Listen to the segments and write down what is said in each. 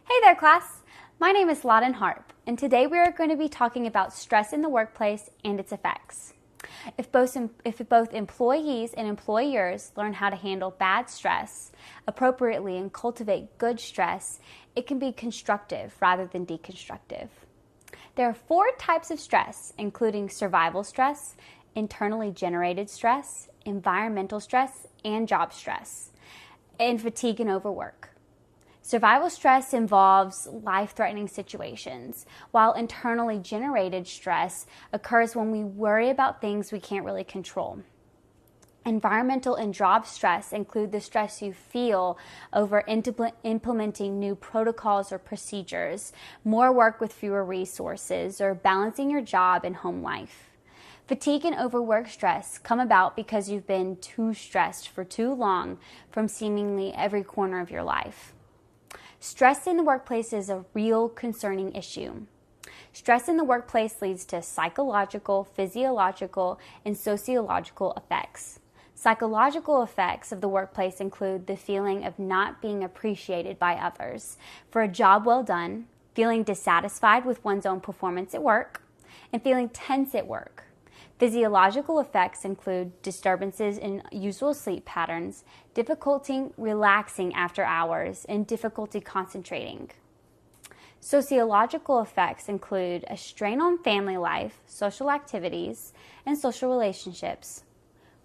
Hey there, class! My name is Lodden Harp, and today we are going to be talking about stress in the workplace and its effects. If both employees and employers learn how to handle bad stress appropriately and cultivate good stress, it can be constructive rather than deconstructive. There are 4 types of stress, including survival stress, internally generated stress, environmental stress, and job stress, and fatigue and overwork. Survival stress involves life-threatening situations, while internally generated stress occurs when we worry about things we can't really control. Environmental and job stress include the stress you feel over implementing new protocols or procedures, more work with fewer resources, or balancing your job and home life. Fatigue and overwork stress come about because you've been too stressed for too long from seemingly every corner of your life. Stress in the workplace is a real concerning issue. Stress in the workplace leads to psychological, physiological, and sociological effects. Psychological effects of the workplace include the feeling of not being appreciated by others for a job well done, feeling dissatisfied with one's own performance at work, and feeling tense at work. Physiological effects include disturbances in usual sleep patterns, difficulty relaxing after hours, and difficulty concentrating. Sociological effects include a strain on family life, social activities, and social relationships.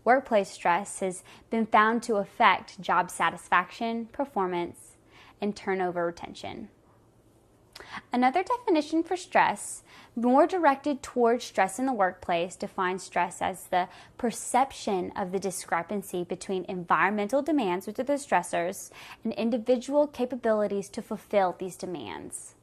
Workplace stress has been found to affect job satisfaction, performance, and turnover retention. Another definition for stress, more directed towards stress in the workplace, defines stress as the perception of the discrepancy between environmental demands, which are the stressors, and individual capabilities to fulfill these demands.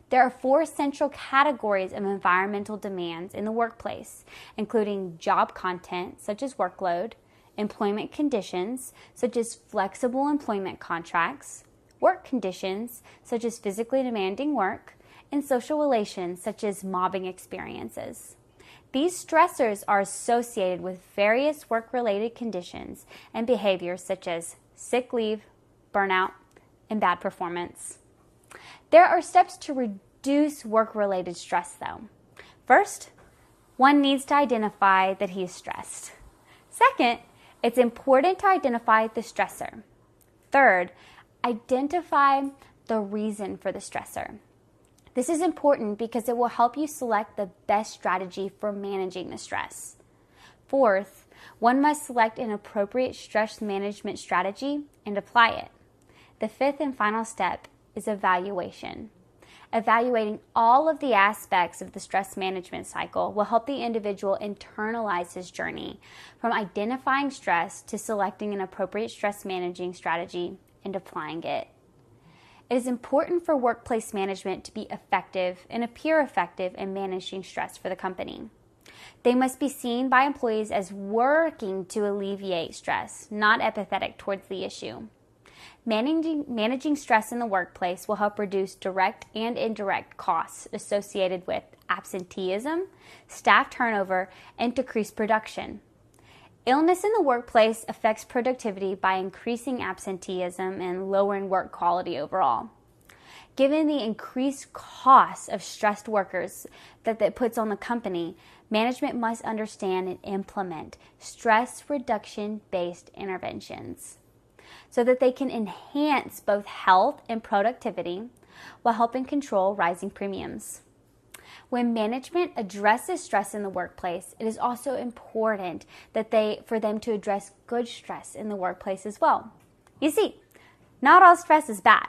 There are 4 central categories of environmental demands in the workplace, including job content, such as workload, employment conditions, such as flexible employment contracts, work conditions, such as physically demanding work, and social relations, such as mobbing experiences. These stressors are associated with various work-related conditions and behaviors such as sick leave, burnout, and bad performance. There are steps to reduce work-related stress, though. First, one needs to identify that he is stressed. Second, it's important to identify the stressor. Third, identify the reason for the stressor. This is important because it will help you select the best strategy for managing the stress. Fourth, one must select an appropriate stress management strategy and apply it. The 5th and final step is evaluation. Evaluating all of the aspects of the stress management cycle will help the individual internalize his journey from identifying stress to selecting an appropriate stress managing strategy and applying it. It is important for workplace management to be effective and appear effective in managing stress for the company. They must be seen by employees as working to alleviate stress, not apathetic towards the issue. Managing stress in the workplace will help reduce direct and indirect costs associated with absenteeism, staff turnover, and decreased production. Illness in the workplace affects productivity by increasing absenteeism and lowering work quality overall. Given the increased costs of stressed workers that it puts on the company, management must understand and implement stress reduction-based interventions so that they can enhance both health and productivity while helping control rising premiums. When management addresses stress in the workplace, it is also important for them to address good stress in the workplace as well. You see, not all stress is bad.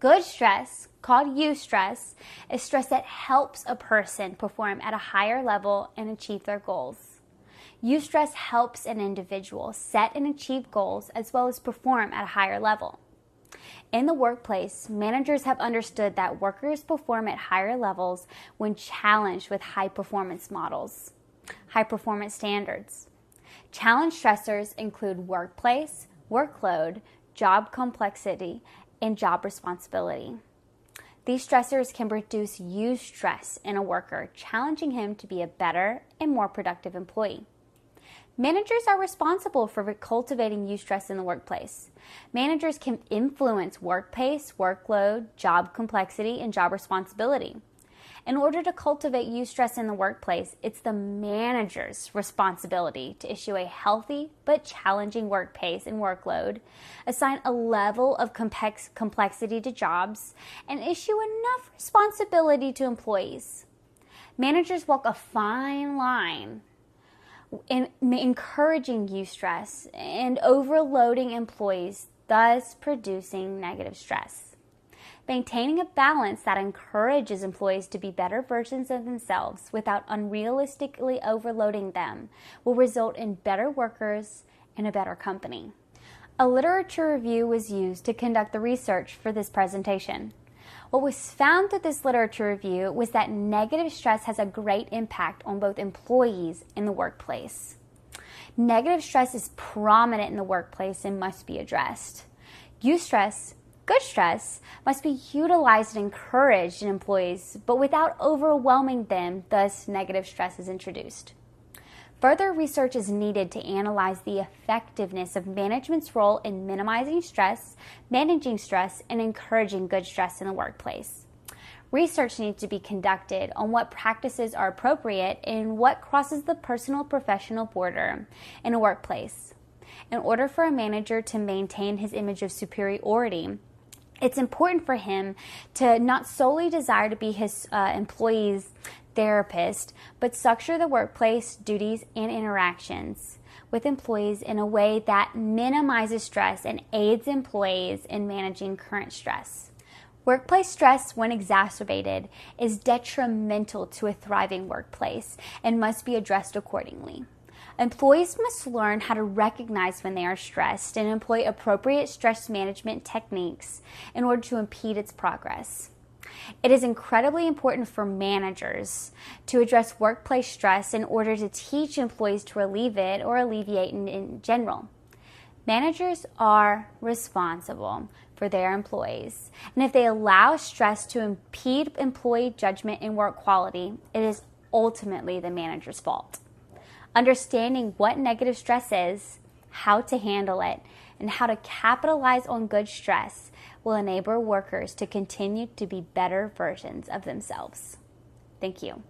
Good stress, called eustress, is stress that helps a person perform at a higher level and achieve their goals. Eustress helps an individual set and achieve goals as well as perform at a higher level. In the workplace, managers have understood that workers perform at higher levels when challenged with high-performance models, high-performance standards. Challenge stressors include workplace, workload, job complexity, and job responsibility. These stressors can reduce eustress in a worker, challenging him to be a better and more productive employee. Managers are responsible for cultivating eustress in the workplace. Managers can influence work pace, workload, job complexity, and job responsibility. In order to cultivate eustress in the workplace, it's the manager's responsibility to issue a healthy but challenging work pace and workload, assign a level of complexity to jobs, and issue enough responsibility to employees. Managers walk a fine line in encouraging eustress and overloading employees, thus producing negative stress. Maintaining a balance that encourages employees to be better versions of themselves without unrealistically overloading them will result in better workers and a better company. A literature review was used to conduct the research for this presentation. What was found through this literature review was that negative stress has a great impact on both employees and the workplace. Negative stress is prominent in the workplace and must be addressed. Eustress, good stress, must be utilized and encouraged in employees, but without overwhelming them, thus negative stress is introduced. Further research is needed to analyze the effectiveness of management's role in minimizing stress, managing stress, and encouraging good stress in the workplace. Research needs to be conducted on what practices are appropriate and what crosses the personal-professional border in a workplace. In order for a manager to maintain his image of superiority, it's important for him to not solely desire to be his employees' therapist, but structure the workplace duties and interactions with employees in a way that minimizes stress and aids employees in managing current stress. Workplace stress, when exacerbated, is detrimental to a thriving workplace and must be addressed accordingly. Employees must learn how to recognize when they are stressed and employ appropriate stress management techniques in order to impede its progress. It is incredibly important for managers to address workplace stress in order to teach employees to relieve it or alleviate it in general. Managers are responsible for their employees, and if they allow stress to impede employee judgment and work quality, it is ultimately the manager's fault. Understanding what negative stress is, how to handle it, and how to capitalize on good stress will enable workers to continue to be better versions of themselves. Thank you.